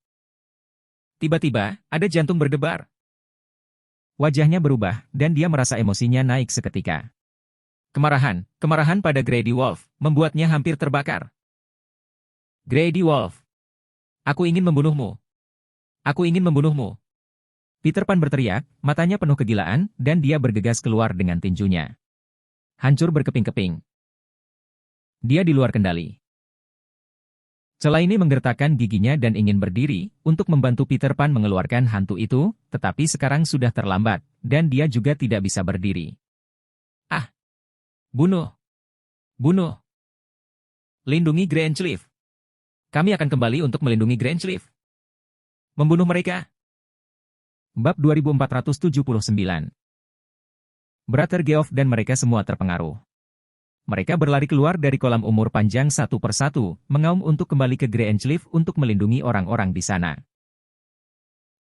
Tiba-tiba, ada jantung berdebar. Wajahnya berubah, dan dia merasa emosinya naik seketika. Kemarahan pada Grady Wolf, membuatnya hampir terbakar. Grady Wolf. Aku ingin membunuhmu. Aku ingin membunuhmu. Peter Pan berteriak, matanya penuh kegilaan, dan dia bergegas keluar dengan tinjunya. Hancur berkeping-keping. Dia di luar kendali. Celaini menggertakkan giginya dan ingin berdiri, untuk membantu Peter Pan mengeluarkan hantu itu, tetapi sekarang sudah terlambat, dan dia juga tidak bisa berdiri. Ah! Bunuh! Bunuh! Lindungi Graincliff. Kami akan kembali untuk melindungi Graincliff. Membunuh mereka. Bab 2479. Brother Geoff dan mereka semua terpengaruh. Mereka berlari keluar dari kolam umur panjang satu persatu, mengaum untuk kembali ke Graincliff untuk melindungi orang-orang di sana.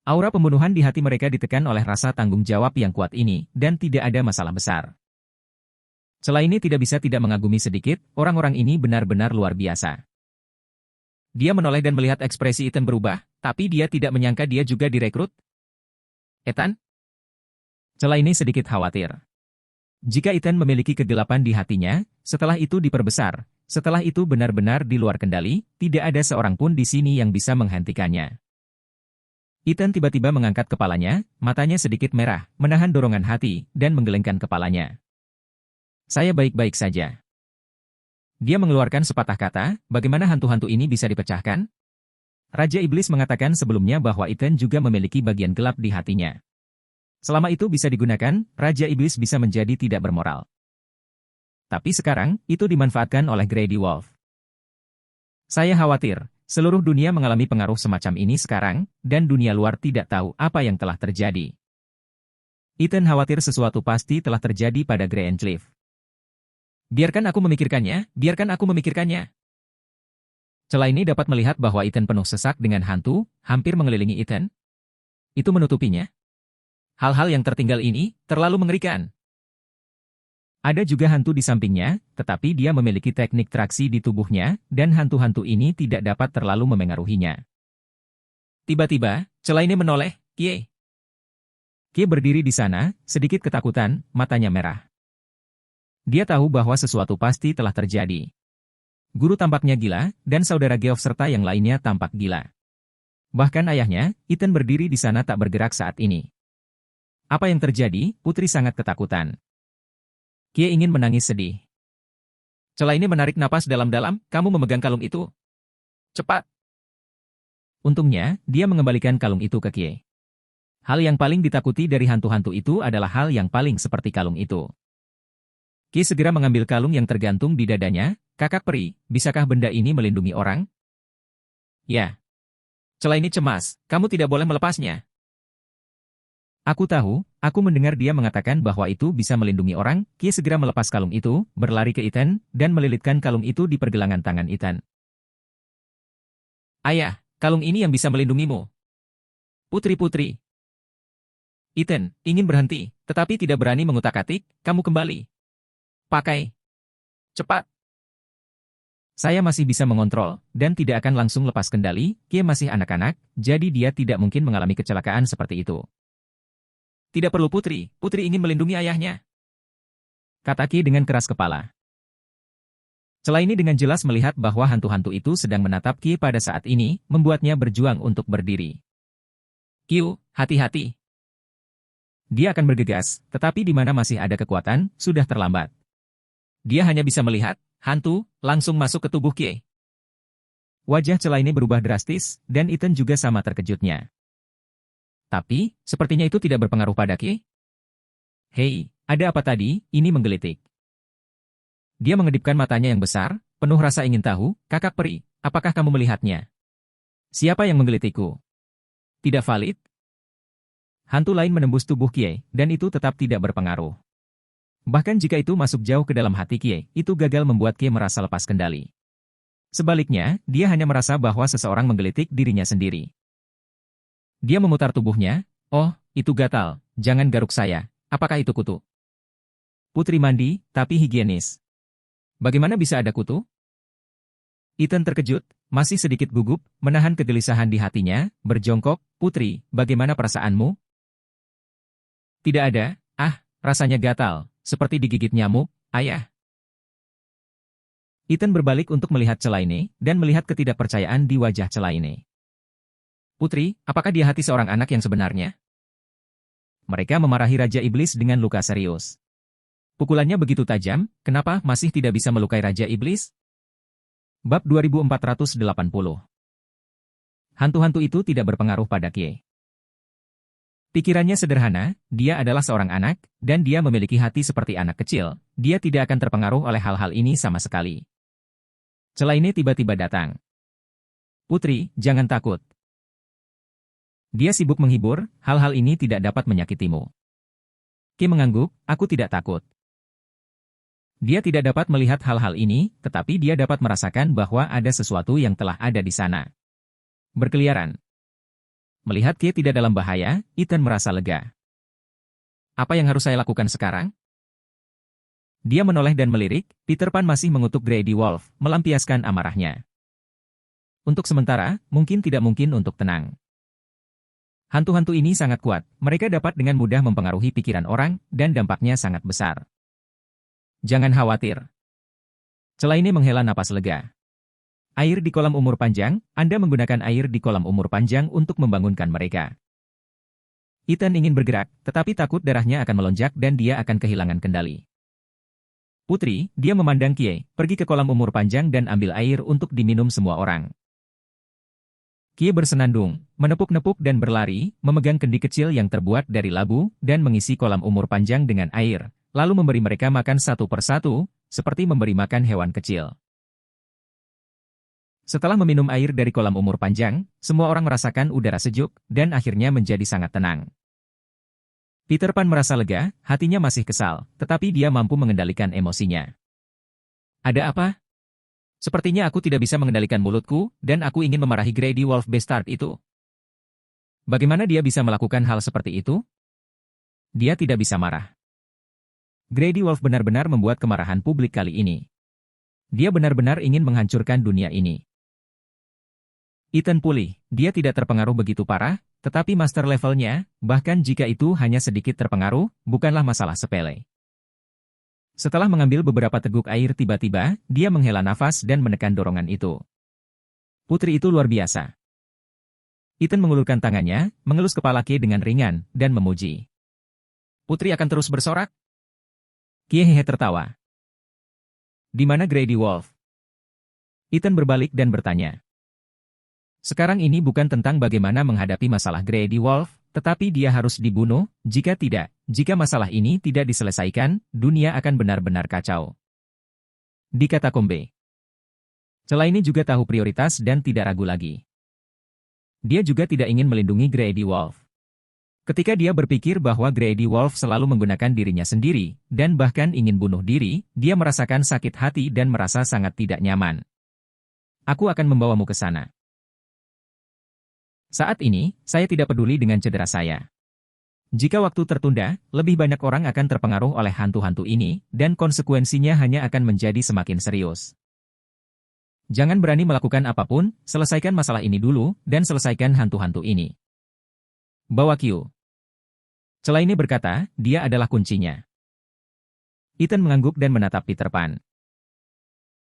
Aura pembunuhan di hati mereka ditekan oleh rasa tanggung jawab yang kuat ini, dan tidak ada masalah besar. Celaini tidak bisa tidak mengagumi sedikit, orang-orang ini benar-benar luar biasa. Dia menoleh dan melihat ekspresi Ethan berubah, tapi dia tidak menyangka dia juga direkrut. Ethan? Celaini sedikit khawatir. Jika Ethan memiliki kegelapan di hatinya, setelah itu diperbesar, setelah itu benar-benar di luar kendali, tidak ada seorang pun di sini yang bisa menghentikannya. Ethan tiba-tiba mengangkat kepalanya, matanya sedikit merah, menahan dorongan hati, dan menggelengkan kepalanya. Saya baik-baik saja. Dia mengeluarkan sepatah kata, bagaimana hantu-hantu ini bisa dipecahkan? Raja Iblis mengatakan sebelumnya bahwa Ethan juga memiliki bagian gelap di hatinya. Selama itu bisa digunakan, Raja Iblis bisa menjadi tidak bermoral. Tapi sekarang, itu dimanfaatkan oleh Grady Wolf. Saya khawatir, seluruh dunia mengalami pengaruh semacam ini sekarang, dan dunia luar tidak tahu apa yang telah terjadi. Ethan khawatir sesuatu pasti telah terjadi pada Graincliff. Biarkan aku memikirkannya, biarkan aku memikirkannya. Celaini dapat melihat bahwa Ethan penuh sesak dengan hantu, hampir mengelilingi Ethan. Itu menutupinya. Hal-hal yang tertinggal ini, terlalu mengerikan. Ada juga hantu di sampingnya, tetapi dia memiliki teknik traksi di tubuhnya, dan hantu-hantu ini tidak dapat terlalu memengaruhinya. Tiba-tiba, Celaine menoleh, Kie. Kie berdiri di sana, sedikit ketakutan, matanya merah. Dia tahu bahwa sesuatu pasti telah terjadi. Guru tampaknya gila, dan saudara Geoff serta yang lainnya tampak gila. Bahkan ayahnya, Ethan berdiri di sana tak bergerak saat ini. Apa yang terjadi? Putri sangat ketakutan. Kie ingin menangis sedih. Celaine menarik napas dalam-dalam, kamu memegang kalung itu. Cepat. Untungnya, dia mengembalikan kalung itu ke Kie. Hal yang paling ditakuti dari hantu-hantu itu adalah hal yang paling seperti kalung itu. Kie segera mengambil kalung yang tergantung di dadanya. Kakak peri, bisakah benda ini melindungi orang? Ya. Celaine cemas, kamu tidak boleh melepasnya. Aku tahu, aku mendengar dia mengatakan bahwa itu bisa melindungi orang. Kie segera melepas kalung itu, berlari ke Ethan, dan melilitkan kalung itu di pergelangan tangan Ethan. Ayah, kalung ini yang bisa melindungimu. Putri-putri. Ethan, ingin berhenti, tetapi tidak berani mengutak-atik, kamu kembali. Pakai. Cepat. Saya masih bisa mengontrol, dan tidak akan langsung lepas kendali. Kie masih anak-anak, jadi dia tidak mungkin mengalami kecelakaan seperti itu. Tidak perlu putri, putri ingin melindungi ayahnya. Kata Kie dengan keras kepala. Celaine dengan jelas melihat bahwa hantu-hantu itu sedang menatap Kie pada saat ini, membuatnya berjuang untuk berdiri. Kie, hati-hati. Dia akan bergegas, tetapi di mana masih ada kekuatan, sudah terlambat. Dia hanya bisa melihat, hantu, langsung masuk ke tubuh Kie. Wajah Celaine berubah drastis, dan Ethan juga sama terkejutnya. Tapi, sepertinya itu tidak berpengaruh pada Kie. Hei, ada apa tadi? Ini menggelitik. Dia mengedipkan matanya yang besar, penuh rasa ingin tahu, kakak peri, apakah kamu melihatnya? Siapa yang menggelitikku? Tidak valid? Hantu lain menembus tubuh Kie, dan itu tetap tidak berpengaruh. Bahkan jika itu masuk jauh ke dalam hati Kie, itu gagal membuat Kie merasa lepas kendali. Sebaliknya, dia hanya merasa bahwa seseorang menggelitik dirinya sendiri. Dia memutar tubuhnya, oh, itu gatal, jangan garuk saya, apakah itu kutu? Putri mandi, tapi higienis. Bagaimana bisa ada kutu? Ethan terkejut, masih sedikit gugup, menahan kegelisahan di hatinya, berjongkok, putri, bagaimana perasaanmu? Tidak ada, rasanya gatal, seperti digigit nyamuk, ayah. Ethan berbalik untuk melihat Celaine, dan melihat ketidakpercayaan di wajah Celaine. Putri, apakah dia hati seorang anak yang sebenarnya? Mereka memarahi Raja Iblis dengan luka serius. Pukulannya begitu tajam, kenapa masih tidak bisa melukai Raja Iblis? Bab 2480. Hantu-hantu itu tidak berpengaruh pada Kie. Pikirannya sederhana, dia adalah seorang anak, dan dia memiliki hati seperti anak kecil, dia tidak akan terpengaruh oleh hal-hal ini sama sekali. Celaine tiba-tiba datang. Putri, jangan takut. Dia sibuk menghibur, hal-hal ini tidak dapat menyakitimu. Kie mengangguk, aku tidak takut. Dia tidak dapat melihat hal-hal ini, tetapi dia dapat merasakan bahwa ada sesuatu yang telah ada di sana. Berkeliaran. Melihat Kie tidak dalam bahaya, Ethan merasa lega. Apa yang harus saya lakukan sekarang? Dia menoleh dan melirik, Peter Pan masih mengutuk Grady Wolf, melampiaskan amarahnya. Untuk sementara, mungkin tidak mungkin untuk tenang. Hantu-hantu ini sangat kuat, mereka dapat dengan mudah mempengaruhi pikiran orang, dan dampaknya sangat besar. Jangan khawatir. Celaine menghela napas lega. Air di kolam umur panjang, Anda menggunakan air di kolam umur panjang untuk membangunkan mereka. Ethan ingin bergerak, tetapi takut darahnya akan melonjak dan dia akan kehilangan kendali. Putri, dia memandang Kie, pergi ke kolam umur panjang dan ambil air untuk diminum semua orang. Kie bersenandung, menepuk-nepuk dan berlari, memegang kendi kecil yang terbuat dari labu, dan mengisi kolam umur panjang dengan air, lalu memberi mereka makan satu persatu, seperti memberi makan hewan kecil. Setelah meminum air dari kolam umur panjang, semua orang merasakan udara sejuk, dan akhirnya menjadi sangat tenang. Peter Pan merasa lega, hatinya masih kesal, tetapi dia mampu mengendalikan emosinya. Ada apa? Sepertinya aku tidak bisa mengendalikan mulutku, dan aku ingin memarahi Grady Wolf Bastard itu. Bagaimana dia bisa melakukan hal seperti itu? Dia tidak bisa marah. Grady Wolf benar-benar membuat kemarahan publik kali ini. Dia benar-benar ingin menghancurkan dunia ini. Ethan pulih, dia tidak terpengaruh begitu parah, tetapi master levelnya, bahkan jika itu hanya sedikit terpengaruh, bukanlah masalah sepele. Setelah mengambil beberapa teguk air tiba-tiba, dia menghela nafas dan menekan dorongan itu. Putri itu luar biasa. Ethan mengulurkan tangannya, mengelus kepala Kie dengan ringan, dan memuji. Putri akan terus bersorak? Kie hehe tertawa. Di mana Grady Wolf? Ethan berbalik dan bertanya. Sekarang ini bukan tentang bagaimana menghadapi masalah Grady Wolf, tetapi dia harus dibunuh, jika tidak, jika masalah ini tidak diselesaikan, dunia akan benar-benar kacau. Di katakombe. Celaini juga tahu prioritas dan tidak ragu lagi. Dia juga tidak ingin melindungi Grady Wolf. Ketika dia berpikir bahwa Grady Wolf selalu menggunakan dirinya sendiri, dan bahkan ingin bunuh diri, dia merasakan sakit hati dan merasa sangat tidak nyaman. Aku akan membawamu ke sana. Saat ini, saya tidak peduli dengan cedera saya. Jika waktu tertunda, lebih banyak orang akan terpengaruh oleh hantu-hantu ini, dan konsekuensinya hanya akan menjadi semakin serius. Jangan berani melakukan apapun, selesaikan masalah ini dulu, dan selesaikan hantu-hantu ini. Bawa Q. Celaini berkata, dia adalah kuncinya. Ethan mengangguk dan menatap Peter Pan.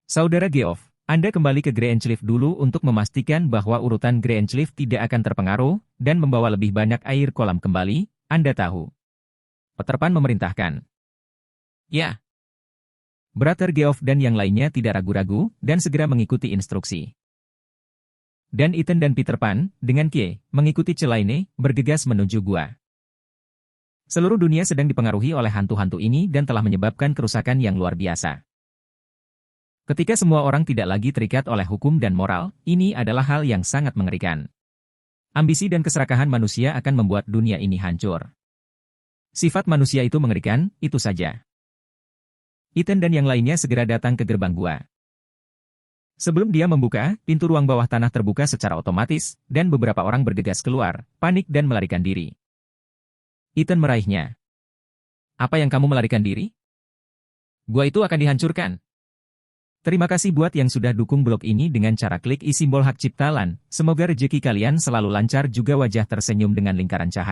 Saudara Geoff, Anda kembali ke Greencliff dulu untuk memastikan bahwa urutan Greencliff tidak akan terpengaruh, dan membawa lebih banyak air kolam kembali, Anda tahu. Peter Pan memerintahkan. Ya. Brother Geoff dan yang lainnya tidak ragu-ragu, dan segera mengikuti instruksi. Dan Ethan dan Peter Pan, dengan Kie, mengikuti Celaini, bergegas menuju gua. Seluruh dunia sedang dipengaruhi oleh hantu-hantu ini dan telah menyebabkan kerusakan yang luar biasa. Ketika semua orang tidak lagi terikat oleh hukum dan moral, ini adalah hal yang sangat mengerikan. Ambisi dan keserakahan manusia akan membuat dunia ini hancur. Sifat manusia itu mengerikan, itu saja. Ethan dan yang lainnya segera datang ke gerbang gua. Sebelum dia membuka, pintu ruang bawah tanah terbuka secara otomatis, dan beberapa orang bergegas keluar, panik dan melarikan diri. Ethan meraihnya. Apa yang kamu melarikan diri? Gua itu akan dihancurkan. Terima kasih buat yang sudah dukung blog ini dengan cara klik simbol hak cipta LAN. Semoga rezeki kalian selalu lancar juga wajah tersenyum dengan lingkaran cahaya.